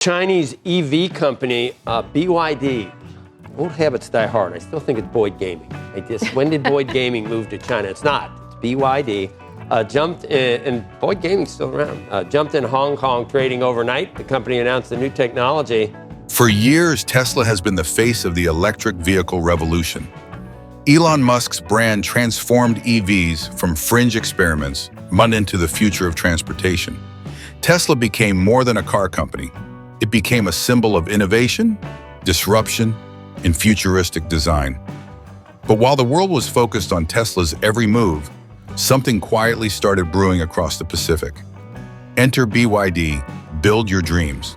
Chinese EV company, BYD. Old habits die hard. I still think it's Boyd Gaming. When did Boyd Gaming move to China? It's not. It's BYD. Jumped in, and Boyd Gaming's still around. Jumped in Hong Kong trading overnight. The company announced a new technology. For years, Tesla has been the face of the electric vehicle revolution. Elon Musk's brand transformed EVs from fringe experiments into the future of transportation. Tesla became more than a car company. It became a symbol of innovation, disruption, and futuristic design. But while the world was focused on Tesla's every move, something quietly started brewing across the Pacific. Enter BYD, build your dreams.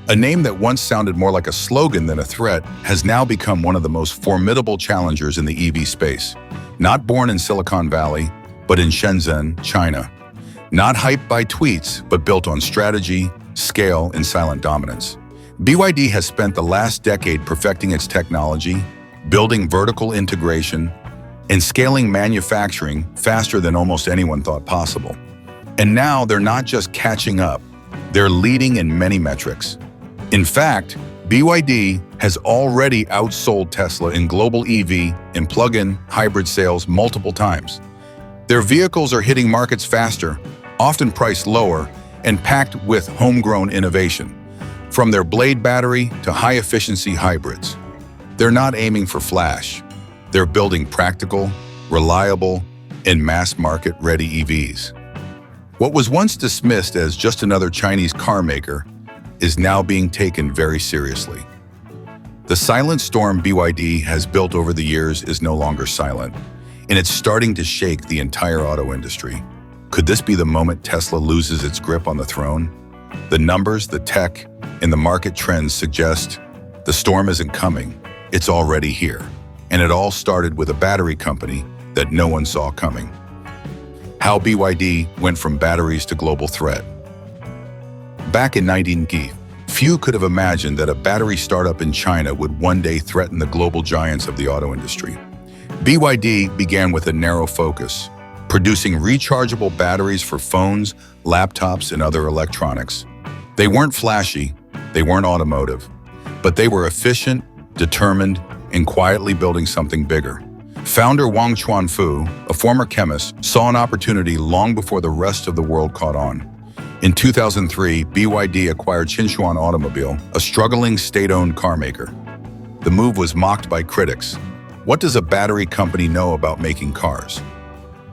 A name that once sounded more like a slogan than a threat has now become one of the most formidable challengers in the EV space. Not born in Silicon Valley, but in Shenzhen, China. Not hyped by tweets, but built on strategy, scale, and silent dominance. BYD has spent the last decade perfecting its technology, building vertical integration, and scaling manufacturing faster than almost anyone thought possible. And now they're not just catching up, they're leading in many metrics. In fact, BYD has already outsold Tesla in global EV and plug-in hybrid sales multiple times. Their vehicles are hitting markets faster, often priced lower, and packed with homegrown innovation, from their blade battery to high-efficiency hybrids. They're not aiming for flash. They're building practical, reliable, and mass-market-ready EVs. What was once dismissed as just another Chinese car maker is now being taken very seriously. The silent storm BYD has built over the years is no longer silent, and it's starting to shake the entire auto industry. Could this be the moment Tesla loses its grip on the throne? The numbers, the tech, and the market trends suggest the storm isn't coming, it's already here. And it all started with a battery company that no one saw coming. How BYD went from batteries to global threat. Back in 1990, few could have imagined that a battery startup in China would one day threaten the global giants of the auto industry. BYD began with a narrow focus, producing rechargeable batteries for phones, laptops, and other electronics. They weren't flashy, they weren't automotive, but they were efficient, determined, and quietly building something bigger. Founder Wang Chuanfu, a former chemist, saw an opportunity long before the rest of the world caught on. In 2003, BYD acquired Xinchuan Automobile, a struggling state-owned car maker. The move was mocked by critics. What does a battery company know about making cars?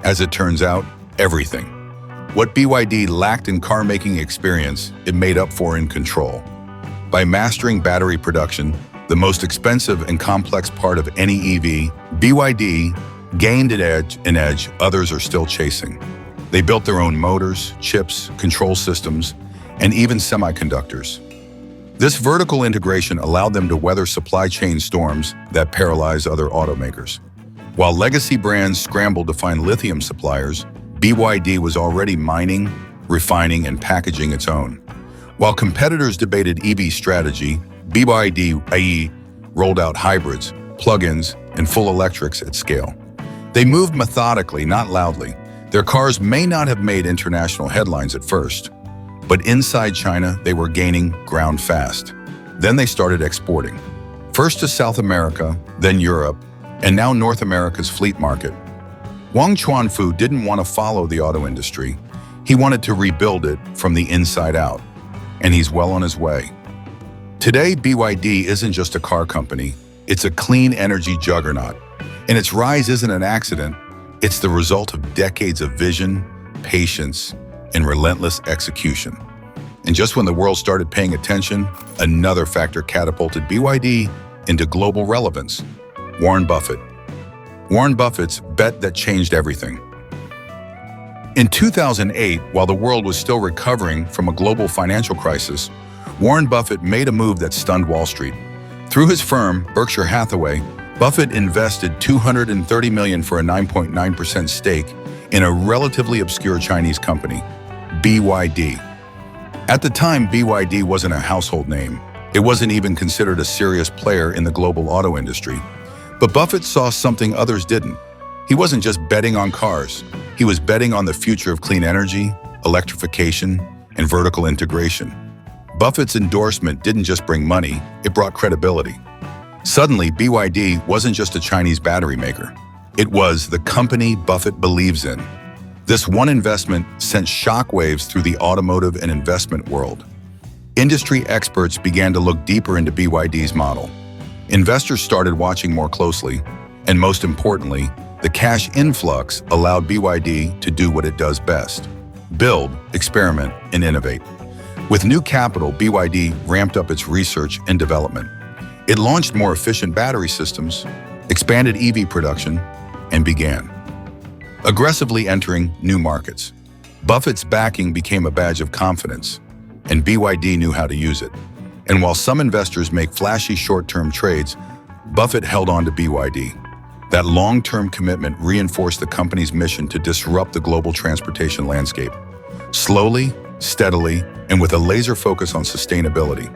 As it turns out, everything. What BYD lacked in car-making experience, it made up for in control. By mastering battery production, the most expensive and complex part of any EV, BYD gained an edge others are still chasing. They built their own motors, chips, control systems, and even semiconductors. This vertical integration allowed them to weather supply chain storms that paralyze other automakers. While legacy brands scrambled to find lithium suppliers, BYD was already mining, refining, and packaging its own. While competitors debated EV strategy, BYD rolled out hybrids, plug-ins, and full electrics at scale. They moved methodically, not loudly. Their cars may not have made international headlines at first, but inside China, they were gaining ground fast. Then they started exporting, first to South America, then Europe, and now North America's fleet market. Wang Chuanfu didn't want to follow the auto industry. He wanted to rebuild it from the inside out, and he's well on his way. Today, BYD isn't just a car company, it's a clean energy juggernaut. And its rise isn't an accident, it's the result of decades of vision, patience, and relentless execution. And just when the world started paying attention, another factor catapulted BYD into global relevance: Warren Buffett. Warren Buffett's bet that changed everything. In 2008, while the world was still recovering from a global financial crisis, Warren Buffett made a move that stunned Wall Street. Through his firm, Berkshire Hathaway, Buffett invested $230 million for a 9.9% stake in a relatively obscure Chinese company, BYD. At the time, BYD wasn't a household name. It wasn't even considered a serious player in the global auto industry. But Buffett saw something others didn't. He wasn't just betting on cars. He was betting on the future of clean energy, electrification, and vertical integration. Buffett's endorsement didn't just bring money, it brought credibility. Suddenly, BYD wasn't just a Chinese battery maker. It was the company Buffett believes in. This one investment sent shockwaves through the automotive and investment world. Industry experts began to look deeper into BYD's model. Investors started watching more closely, and most importantly, the cash influx allowed BYD to do what it does best: build, experiment, and innovate. With new capital, BYD ramped up its research and development. It launched more efficient battery systems, expanded EV production, and began aggressively entering new markets. Buffett's backing became a badge of confidence, and BYD knew how to use it. And while some investors make flashy short-term trades, Buffett held on to BYD. That long-term commitment reinforced the company's mission to disrupt the global transportation landscape. Slowly, steadily, and with a laser focus on sustainability.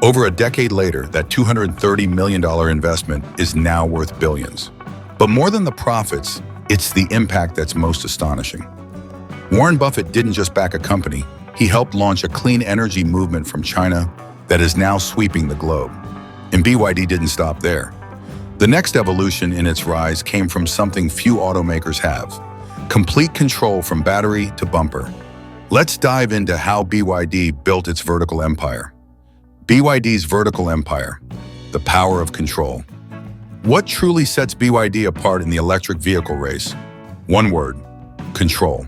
Over a decade later, that $230 million investment is now worth billions. But more than the profits, it's the impact that's most astonishing. Warren Buffett didn't just back a company, he helped launch a clean energy movement from China that is now sweeping the globe. And BYD didn't stop there. The next evolution in its rise came from something few automakers have: complete control from battery to bumper. Let's dive into how BYD built its vertical empire. BYD's vertical empire, the power of control. What truly sets BYD apart in the electric vehicle race? One word: control.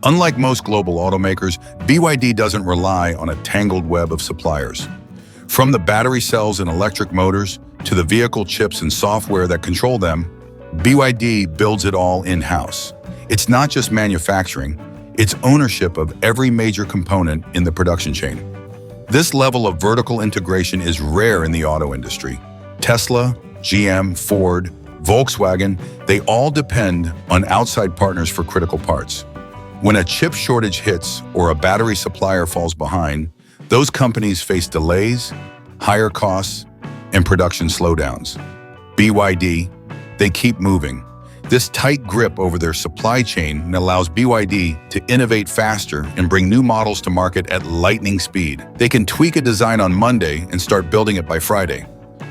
Unlike most global automakers, BYD doesn't rely on a tangled web of suppliers. From the battery cells and electric motors to the vehicle chips and software that control them, BYD builds it all in-house. It's not just manufacturing, it's ownership of every major component in the production chain. This level of vertical integration is rare in the auto industry. Tesla, GM, Ford, Volkswagen, they all depend on outside partners for critical parts. When a chip shortage hits or a battery supplier falls behind, those companies face delays, higher costs, and production slowdowns. BYD, they keep moving. This tight grip over their supply chain allows BYD to innovate faster and bring new models to market at lightning speed. They can tweak a design on Monday and start building it by Friday.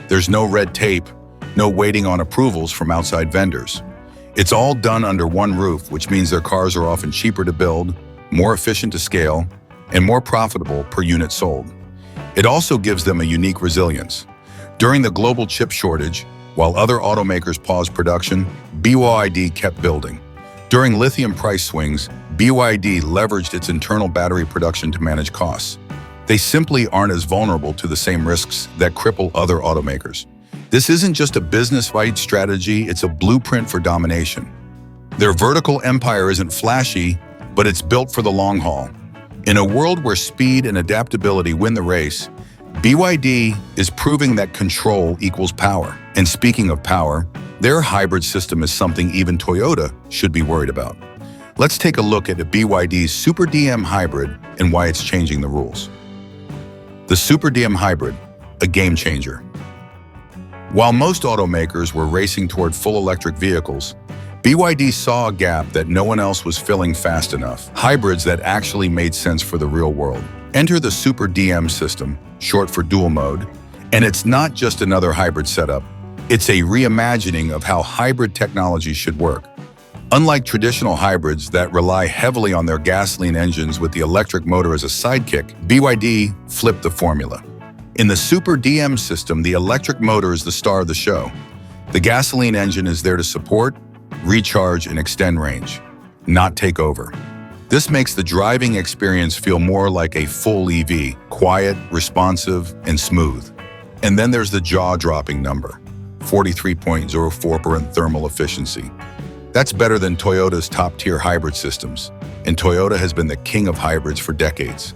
There's no red tape, no waiting on approvals from outside vendors. It's all done under one roof, which means their cars are often cheaper to build, more efficient to scale, and more profitable per unit sold. It also gives them a unique resilience. During the global chip shortage, while other automakers paused production, BYD kept building. During lithium price swings, BYD leveraged its internal battery production to manage costs. They simply aren't as vulnerable to the same risks that cripple other automakers. This isn't just a business-wide strategy, it's a blueprint for domination. Their vertical empire isn't flashy, but it's built for the long haul. In a world where speed and adaptability win the race, BYD is proving that control equals power. And speaking of power, their hybrid system is something even Toyota should be worried about. Let's take a look at BYD's SuperDM hybrid and why it's changing the rules. The SuperDM hybrid, a game changer. While most automakers were racing toward full electric vehicles, BYD saw a gap that no one else was filling fast enough: hybrids that actually made sense for the real world. Enter the SuperDM system, short for dual mode, and it's not just another hybrid setup, it's a reimagining of how hybrid technology should work. Unlike traditional hybrids that rely heavily on their gasoline engines with the electric motor as a sidekick, BYD flipped the formula. In the SuperDM system, the electric motor is the star of the show. The gasoline engine is there to support, recharge, and extend range, not take over. This makes the driving experience feel more like a full EV, quiet, responsive, and smooth. And then there's the jaw-dropping number, 43.04% thermal efficiency. That's better than Toyota's top-tier hybrid systems, and Toyota has been the king of hybrids for decades.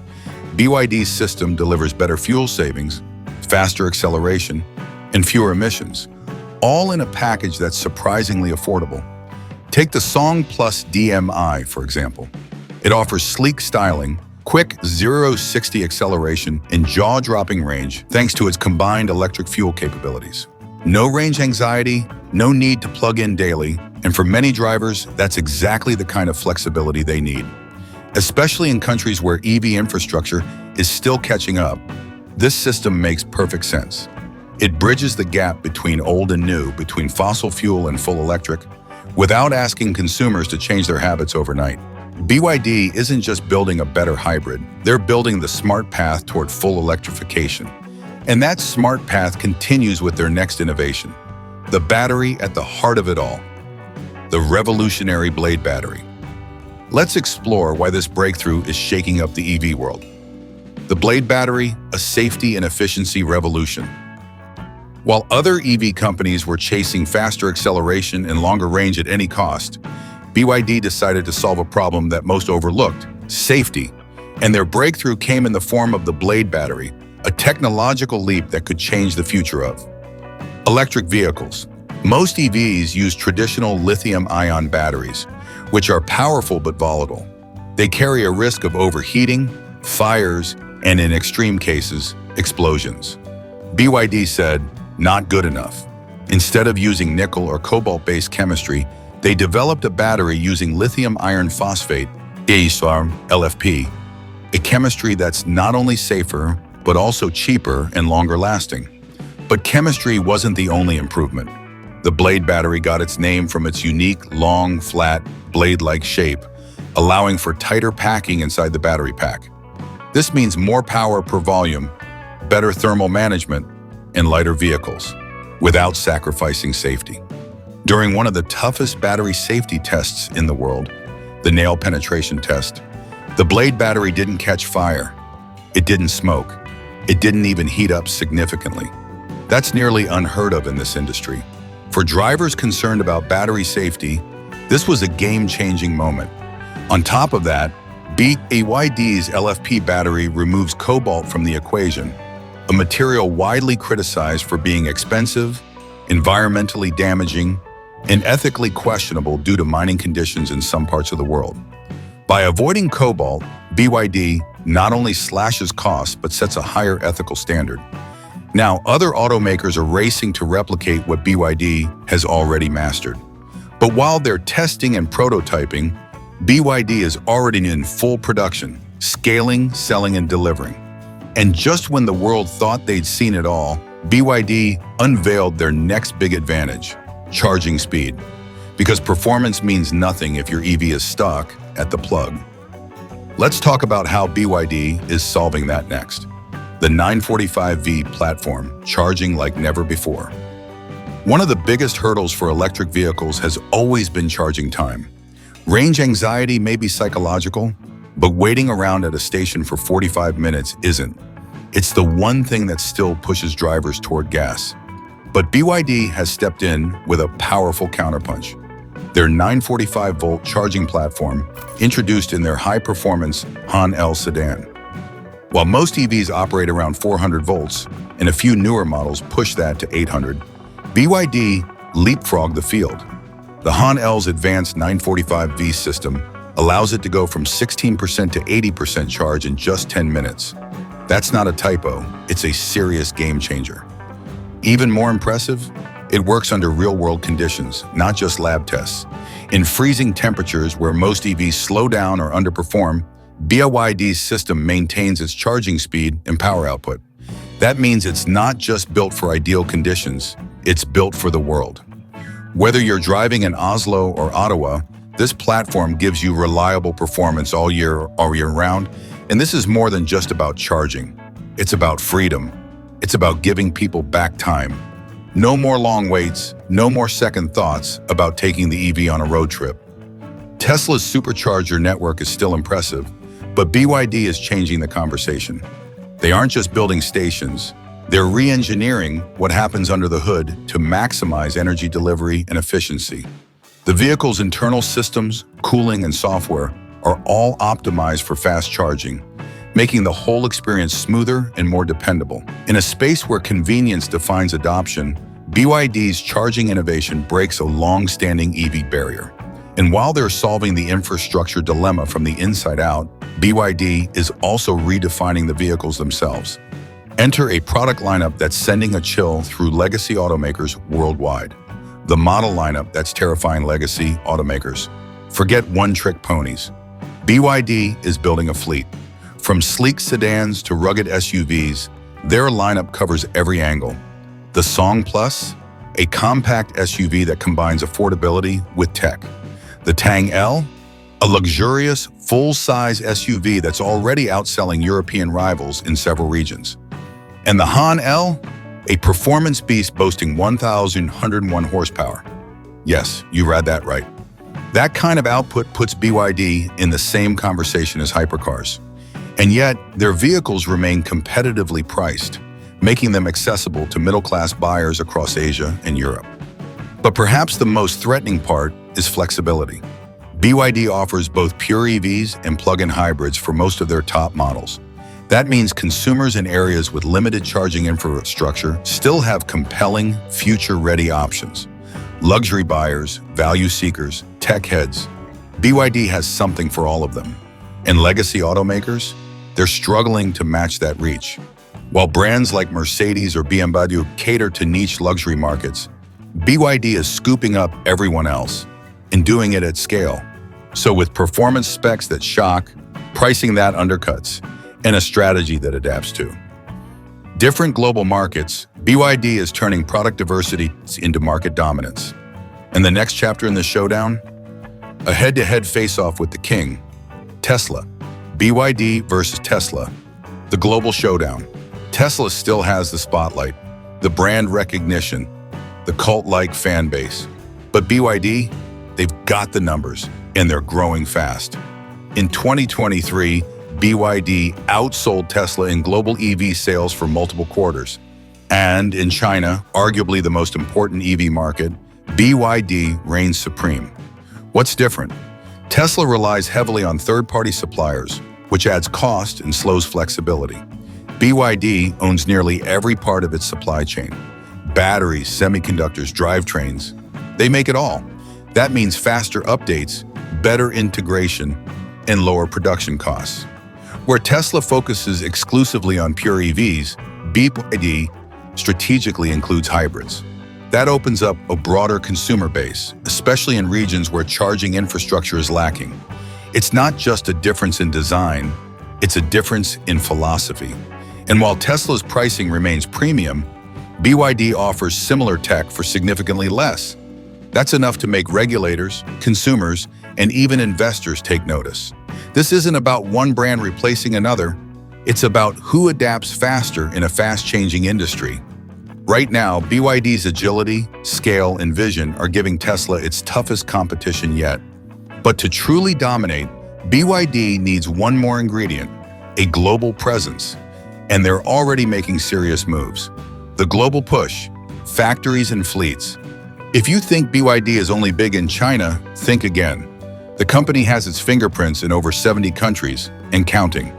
BYD's system delivers better fuel savings, faster acceleration, and fewer emissions, all in a package that's surprisingly affordable. Take the Song Plus DMI, for example. It offers sleek styling, quick 0-60 acceleration, and jaw-dropping range thanks to its combined electric fuel capabilities. No range anxiety, no need to plug in daily, and for many drivers, that's exactly the kind of flexibility they need. Especially in countries where EV infrastructure is still catching up, this system makes perfect sense. It bridges the gap between old and new, between fossil fuel and full electric, without asking consumers to change their habits overnight. BYD isn't just building a better hybrid, they're building the smart path toward full electrification. And that smart path continues with their next innovation, the battery at the heart of it all, the revolutionary Blade battery. Let's explore why this breakthrough is shaking up the EV world. The Blade battery, a safety and efficiency revolution. While other EV companies were chasing faster acceleration and longer range at any cost, BYD decided to solve a problem that most overlooked, safety. And their breakthrough came in the form of the Blade battery, a technological leap that could change the future of electric vehicles. Most EVs use traditional lithium-ion batteries, which are powerful but volatile. They carry a risk of overheating, fires, and in extreme cases, explosions. BYD said, not good enough. Instead of using nickel or cobalt-based chemistry, they developed a battery using lithium iron phosphate, LFP, a chemistry that's not only safer, but also cheaper and longer lasting. But chemistry wasn't the only improvement. The Blade battery got its name from its unique, long, flat, blade-like shape, allowing for tighter packing inside the battery pack. This means more power per volume, better thermal management, and lighter vehicles, without sacrificing safety. During one of the toughest battery safety tests in the world, the nail penetration test, the Blade battery didn't catch fire. It didn't smoke. It didn't even heat up significantly. That's nearly unheard of in this industry. For drivers concerned about battery safety, this was a game-changing moment. On top of that, BYD's LFP battery removes cobalt from the equation, a material widely criticized for being expensive, environmentally damaging, and ethically questionable due to mining conditions in some parts of the world. By avoiding cobalt, BYD not only slashes costs but sets a higher ethical standard. Now, other automakers are racing to replicate what BYD has already mastered. But while they're testing and prototyping, BYD is already in full production, scaling, selling, and delivering. And just when the world thought they'd seen it all, BYD unveiled their next big advantage, charging speed. Because performance means nothing if your EV is stuck at the plug. Let's talk about how BYD is solving that next. The 945V platform, charging like never before. One of the biggest hurdles for electric vehicles has always been charging time. Range anxiety may be psychological, but waiting around at a station for 45 minutes isn't. It's the one thing that still pushes drivers toward gas. But BYD has stepped in with a powerful counterpunch. Their 945-volt charging platform, introduced in their high-performance Han L sedan. While most EVs operate around 400 volts, and a few newer models push that to 800, BYD leapfrogged the field. The Han L's advanced 945V system allows it to go from 16% to 80% charge in just 10 minutes. That's not a typo, it's a serious game changer. Even more impressive, it works under real-world conditions, not just lab tests. In freezing temperatures where most EVs slow down or underperform, BYD's system maintains its charging speed and power output. That means it's not just built for ideal conditions, it's built for the world. Whether you're driving in Oslo or Ottawa, this platform gives you reliable performance all year round. And this is more than just about charging. It's about freedom. It's about giving people back time. No more long waits, no more second thoughts about taking the EV on a road trip. Tesla's supercharger network is still impressive, but BYD is changing the conversation. They aren't just building stations, they're re-engineering what happens under the hood to maximize energy delivery and efficiency. The vehicle's internal systems, cooling, and software are all optimized for fast charging, making the whole experience smoother and more dependable. In a space where convenience defines adoption, BYD's charging innovation breaks a long-standing EV barrier. And while they're solving the infrastructure dilemma from the inside out, BYD is also redefining the vehicles themselves. Enter a product lineup that's sending a chill through legacy automakers worldwide. The model lineup that's terrifying legacy automakers. Forget one-trick ponies. BYD is building a fleet. From sleek sedans to rugged SUVs, their lineup covers every angle. The Song Plus, a compact SUV that combines affordability with tech. The Tang L, a luxurious, full-size SUV that's already outselling European rivals in several regions. And the Han L, a performance beast boasting 1,101 horsepower. Yes, you read that right. That kind of output puts BYD in the same conversation as hypercars. And yet, their vehicles remain competitively priced, making them accessible to middle-class buyers across Asia and Europe. But perhaps the most threatening part is flexibility. BYD offers both pure EVs and plug-in hybrids for most of their top models. That means consumers in areas with limited charging infrastructure still have compelling, future-ready options. Luxury buyers, value seekers, tech heads, BYD has something for all of them. And legacy automakers? They're struggling to match that reach. While brands like Mercedes or BMW cater to niche luxury markets, BYD is scooping up everyone else and doing it at scale. So with performance specs that shock, pricing that undercuts, and a strategy that adapts to different global markets, BYD is turning product diversity into market dominance. And the next chapter in the showdown? A head-to-head face-off with the king, Tesla. BYD versus Tesla, the global showdown. Tesla still has the spotlight, the brand recognition, the cult-like fan base. But BYD, they've got the numbers, and they're growing fast. In 2023, BYD outsold Tesla in global EV sales for multiple quarters. And in China, arguably the most important EV market, BYD reigns supreme. What's different? Tesla relies heavily on third-party suppliers, which adds cost and slows flexibility. BYD owns nearly every part of its supply chain. Batteries, semiconductors, drivetrains, they make it all. That means faster updates, better integration, and lower production costs. Where Tesla focuses exclusively on pure EVs, BYD strategically includes hybrids. That opens up a broader consumer base, especially in regions where charging infrastructure is lacking. It's not just a difference in design, it's a difference in philosophy. And while Tesla's pricing remains premium, BYD offers similar tech for significantly less. That's enough to make regulators, consumers, and even investors take notice. This isn't about one brand replacing another. It's about who adapts faster in a fast-changing industry. Right now, BYD's agility, scale, and vision are giving Tesla its toughest competition yet. But to truly dominate, BYD needs one more ingredient, a global presence. And they're already making serious moves. The global push, factories and fleets. If you think BYD is only big in China, think again. The company has its fingerprints in over 70 countries and counting.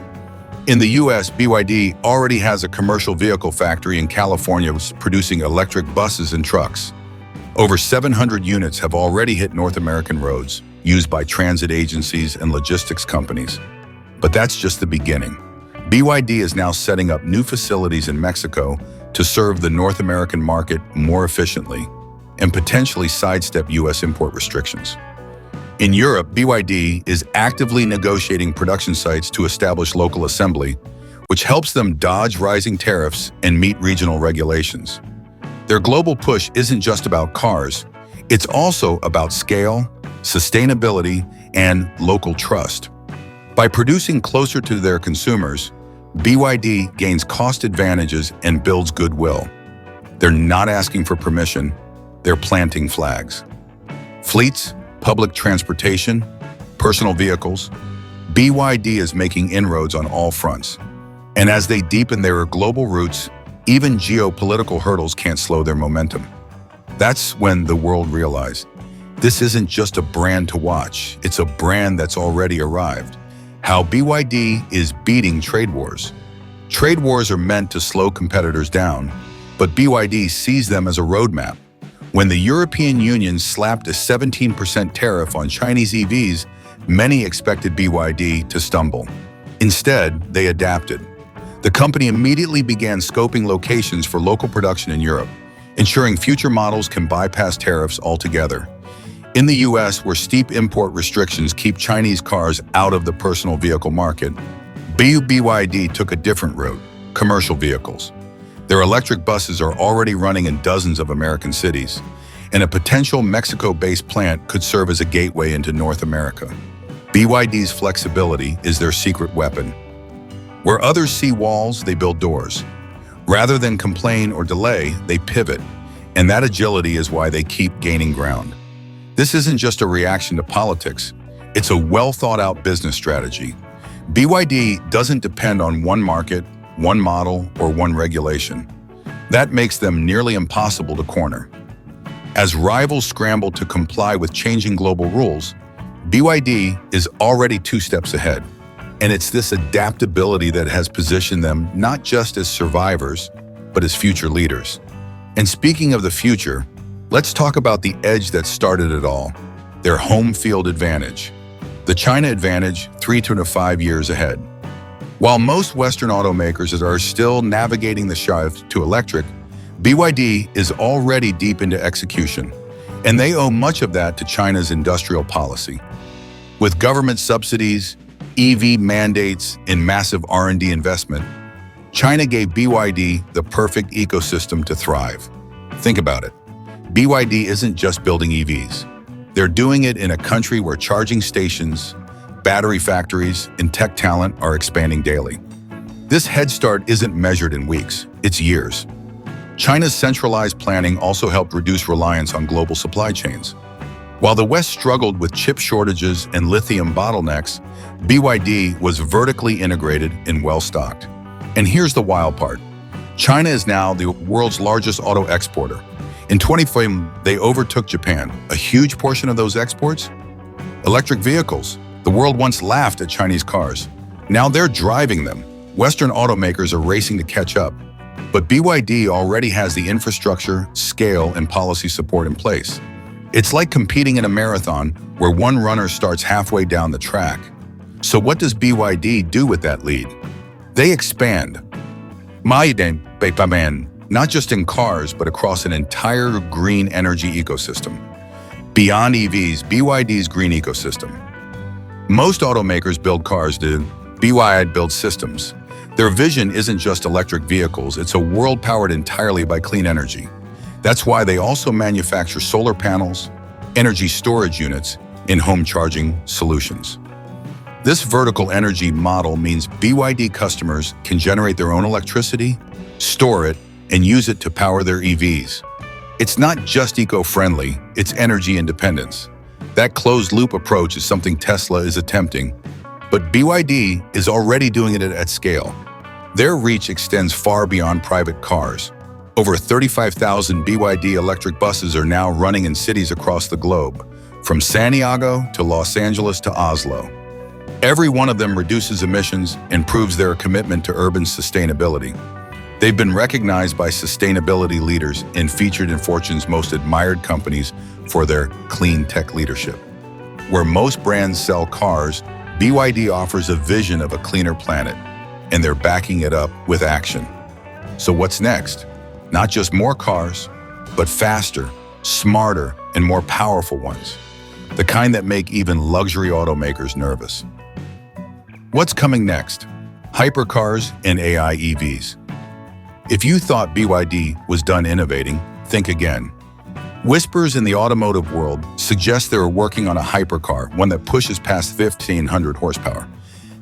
In the US, BYD already has a commercial vehicle factory in California producing electric buses and trucks. Over 700 units have already hit North American roads, used by transit agencies and logistics companies. But that's just the beginning. BYD is now setting up new facilities in Mexico to serve the North American market more efficiently and potentially sidestep US import restrictions. In Europe, BYD is actively negotiating production sites to establish local assembly, which helps them dodge rising tariffs and meet regional regulations. Their global push isn't just about cars, it's also about scale, sustainability, and local trust. By producing closer to their consumers, BYD gains cost advantages and builds goodwill. They're not asking for permission, they're planting flags. Fleets, public transportation, personal vehicles, BYD is making inroads on all fronts. And as they deepen their global roots, even geopolitical hurdles can't slow their momentum. That's when the world realized, this isn't just a brand to watch, it's a brand that's already arrived. How BYD is beating trade wars. Trade wars are meant to slow competitors down, but BYD sees them as a roadmap. When the European Union slapped a 17% tariff on Chinese EVs, many expected BYD to stumble. Instead, they adapted. The company immediately began scoping locations for local production in Europe, ensuring future models can bypass tariffs altogether. In the US, where steep import restrictions keep Chinese cars out of the personal vehicle market, BYD took a different route: commercial vehicles. Their electric buses are already running in dozens of American cities, and a potential Mexico-based plant could serve as a gateway into North America. BYD's flexibility is their secret weapon. Where others see walls, they build doors. Rather than complain or delay, they pivot, and that agility is why they keep gaining ground. This isn't just a reaction to politics, it's a well-thought-out business strategy. BYD doesn't depend on one market, one model, or one regulation. That makes them nearly impossible to corner. As rivals scramble to comply with changing global rules, BYD is already 2 steps ahead. And it's this adaptability that has positioned them not just as survivors, but as future leaders. And speaking of the future, let's talk about the edge that started it all: their home field advantage. The China advantage, 3 to 5 years ahead. While most Western automakers are still navigating the shift to electric, BYD is already deep into execution, and they owe much of that to China's industrial policy. With government subsidies, EV mandates, and massive R&D investment, China gave BYD the perfect ecosystem to thrive. Think about it. BYD isn't just building EVs. They're doing it in a country where charging stations, battery factories, and tech talent are expanding daily. This head start isn't measured in weeks, it's years. China's centralized planning also helped reduce reliance on global supply chains. While the West struggled with chip shortages and lithium bottlenecks, BYD was vertically integrated and well-stocked. And here's the wild part. China is now the world's largest auto exporter. In 2015, they overtook Japan. A huge portion of those exports? Electric vehicles. The world once laughed at Chinese cars. Now they're driving them. Western automakers are racing to catch up. But BYD already has the infrastructure, scale, and policy support in place. It's like competing in a marathon where one runner starts halfway down the track. So what does BYD do with that lead? They expand. Not just in cars, but across an entire green energy ecosystem. Beyond EVs, BYD's green ecosystem. Most automakers build cars, BYD builds systems. Their vision isn't just electric vehicles, it's a world powered entirely by clean energy. That's why they also manufacture solar panels, energy storage units, and home charging solutions. This vertical energy model means BYD customers can generate their own electricity, store it, and use it to power their EVs. It's not just eco-friendly, it's energy independence. That closed-loop approach is something Tesla is attempting, but BYD is already doing it at scale. Their reach extends far beyond private cars. Over 35,000 BYD electric buses are now running in cities across the globe, from Santiago to Los Angeles to Oslo. Every one of them reduces emissions and proves their commitment to urban sustainability. They've been recognized by sustainability leaders and featured in Fortune's most admired companies for their clean tech leadership. Where most brands sell cars, BYD offers a vision of a cleaner planet, and they're backing it up with action. So what's next? Not just more cars, but faster, smarter, and more powerful ones. The kind that make even luxury automakers nervous. What's coming next? Hypercars and AI EVs. If you thought BYD was done innovating, think again. Whispers in the automotive world suggest they're working on a hypercar, one that pushes past 1,500 horsepower.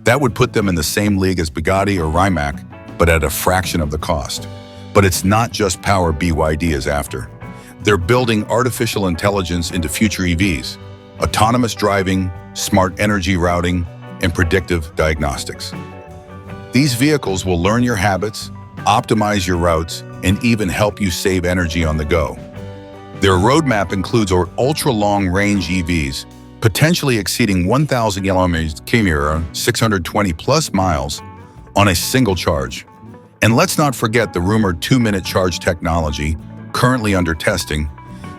That would put them in the same league as Bugatti or Rimac, but at a fraction of the cost. But it's not just power BYD is after. They're building artificial intelligence into future EVs, autonomous driving, smart energy routing, and predictive diagnostics. These vehicles will learn your habits, optimize your routes, and even help you save energy on the go. Their roadmap includes ultra-long-range EVs, potentially exceeding 1,000 kilometers, 620-plus miles, on a single charge. And let's not forget the rumored 2-minute charge technology, currently under testing,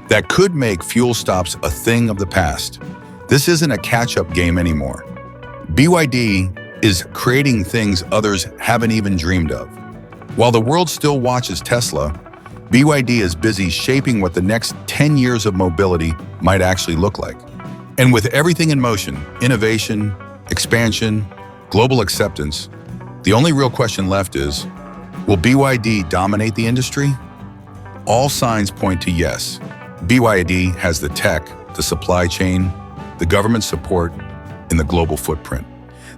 that could make fuel stops a thing of the past. This isn't a catch-up game anymore. BYD is creating things others haven't even dreamed of. While the world still watches Tesla, BYD is busy shaping what the next 10 years of mobility might actually look like. And with everything in motion, innovation, expansion, global acceptance, the only real question left is, will BYD dominate the industry? All signs point to yes. BYD has the tech, the supply chain, the government support, and the global footprint.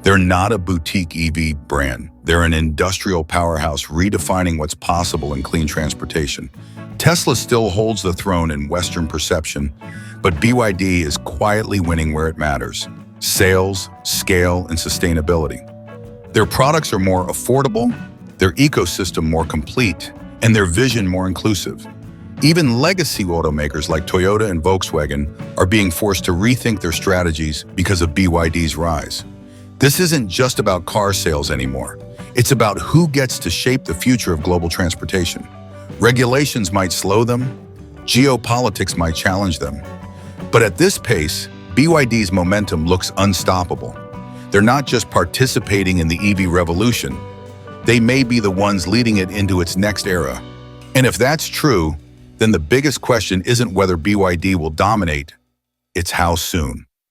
They're not a boutique EV brand. They're an industrial powerhouse redefining what's possible in clean transportation. Tesla still holds the throne in Western perception, but BYD is quietly winning where it matters: sales, scale, and sustainability. Their products are more affordable, their ecosystem more complete, and their vision more inclusive. Even legacy automakers like Toyota and Volkswagen are being forced to rethink their strategies because of BYD's rise. This isn't just about car sales anymore. It's about who gets to shape the future of global transportation. Regulations might slow them, geopolitics might challenge them. But at this pace, BYD's momentum looks unstoppable. They're not just participating in the EV revolution, they may be the ones leading it into its next era. And if that's true, then the biggest question isn't whether BYD will dominate, it's how soon.